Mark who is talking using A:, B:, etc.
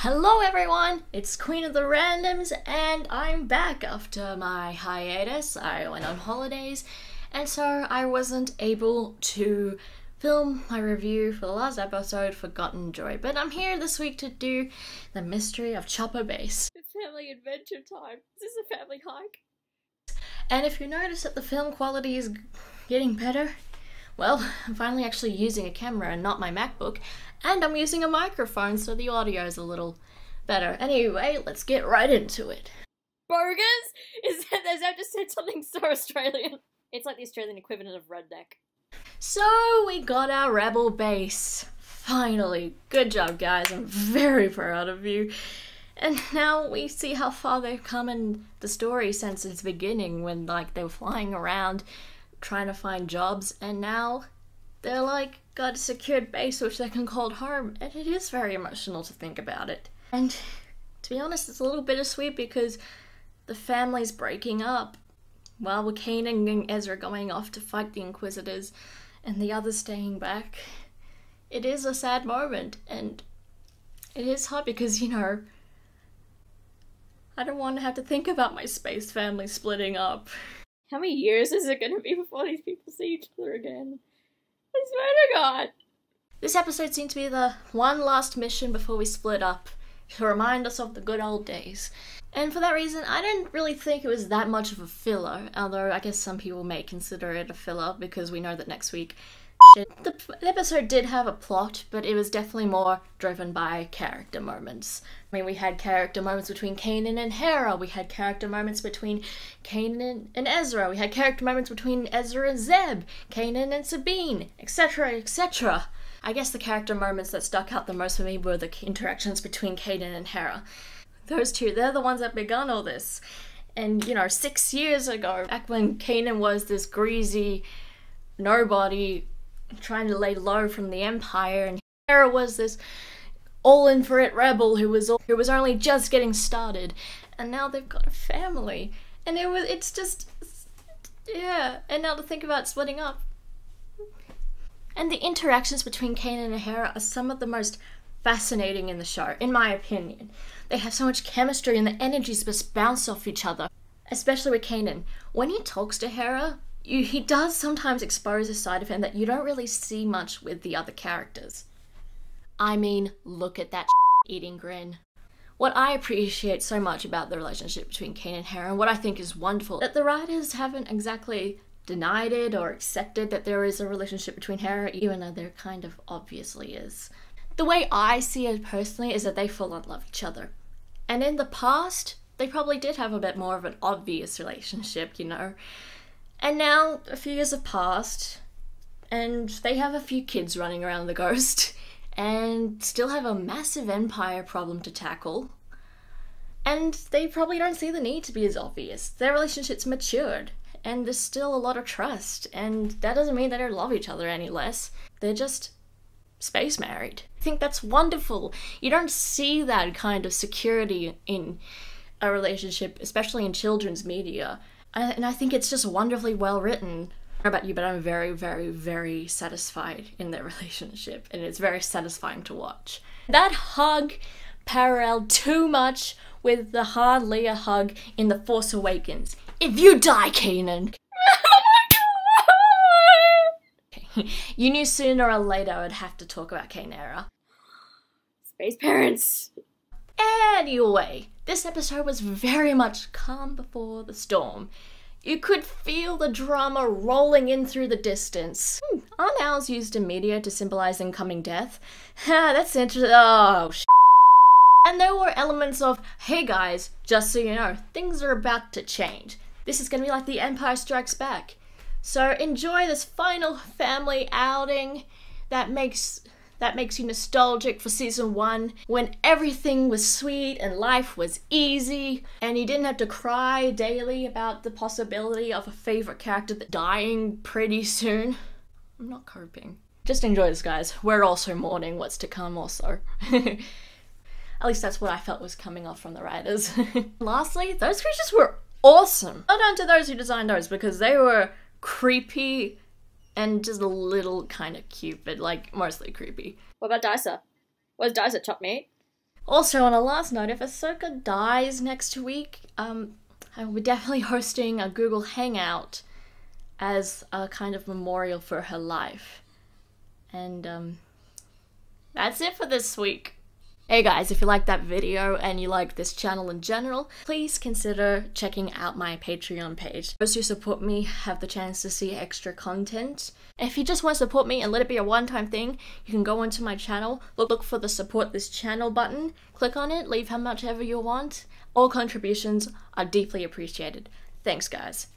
A: Hello everyone, it's Queen of the Randoms and I'm back after my hiatus. I went on holidays and so I wasn't able to film my review for the last episode, Forgotten Joy, but I'm here this week to do the mystery of Chopper Base.
B: It's family adventure time. Is this a family hike?
A: And if you notice that the film quality is getting better, well, I'm finally actually using a camera and not my MacBook, and I'm using a microphone so the audio is a little better. Anyway, let's get right into it.
B: Bogus? Is that just said something so Australian? It's like the Australian equivalent of redneck.
A: So we got our rebel base. Finally. Good job, guys. I'm very proud of you. And now we see how far they've come in the story since its beginning when they were flying around trying to find jobs, and now they're got a secured base which they can call home, and it is very emotional to think about it. And to be honest, it's a little bittersweet because the family's breaking up while with Kanan and Ezra going off to fight the Inquisitors and the others staying back. It is a sad moment, and it is hard because, I don't want to have to think about my space family splitting up.
B: How many years is it gonna be before these people see each other again? I swear to God.
A: This episode seemed to be the one last mission before we split up, to remind us of the good old days. And for that reason, I didn't really think it was that much of a filler, although I guess some people may consider it a filler because we know that next week the episode did have a plot, but it was definitely more driven by character moments. I mean, we had character moments between Kanan and Hera, we had character moments between Kanan and Ezra, we had character moments between Ezra and Zeb, Kanan and Sabine, etc, etc. I guess the character moments that stuck out the most for me were the interactions between Kanan and Hera. Those two, they're the ones that begun all this. And, 6 years ago, back when Kanan was this greasy nobody trying to lay low from the Empire, and Hera was this all-in-for-it rebel who was only just getting started, and now they've got a family, and it's just, yeah, and now to think about splitting up. And the interactions between Kanan and Hera are some of the most fascinating in the show, in my opinion. They have so much chemistry and the energies just bounce off each other, especially with Kanan. When he talks to Hera, he does sometimes expose a side of him that you don't really see much with the other characters. I mean, look at that eating grin. What I appreciate so much about the relationship between Kanan and Hera, and what I think is wonderful, that the writers haven't exactly denied it or accepted that there is a relationship between Hera, even though there kind of obviously is. The way I see it personally is that they fall in love with each other. And in the past, they probably did have a bit more of an obvious relationship, And now, a few years have passed, and they have a few kids running around the Ghost, and still have a massive Empire problem to tackle. And they probably don't see the need to be as obvious. Their relationship's matured, and there's still a lot of trust, and that doesn't mean they don't love each other any less. They're just space married. I think that's wonderful. You don't see that kind of security in a relationship, especially in children's media. And I think it's just wonderfully well written. I don't know about you, but I'm very, very, very satisfied in their relationship, and it's very satisfying to watch. That hug paralleled too much with the Han Leia hug in The Force Awakens. If you die, Kanan! Okay. You knew sooner or later I would have to talk about Kanan.
B: Space parents!
A: Anyway, this episode was very much calm before the storm. You could feel the drama rolling in through the distance. Aren't owls used in media to symbolize incoming death? That's interesting. Oh, And there were elements of, hey guys, just so you know, things are about to change. This is going to be like The Empire Strikes Back. So enjoy this final family outing that makes you nostalgic for season 1, when everything was sweet and life was easy, and you didn't have to cry daily about the possibility of a favorite character dying pretty soon. I'm not coping. Just enjoy this, guys. We're also mourning what's to come also. At least that's what I felt was coming off from the writers. Lastly, those creatures were awesome. Well done to those who designed those, because they were creepy and just a little kind of cute, but mostly creepy.
B: What about Dicer? What does Dicer, chop meat?
A: Also, on a last note, if Ahsoka dies next week, I will be definitely hosting a Google Hangout as a kind of memorial for her life. And that's it for this week. Hey guys, if you liked that video and you like this channel in general, please consider checking out my Patreon page. Those who support me have the chance to see extra content. And if you just want to support me and let it be a one-time thing, you can go onto my channel, look for the support this channel button, click on it, leave how much ever you want. All contributions are deeply appreciated. Thanks guys.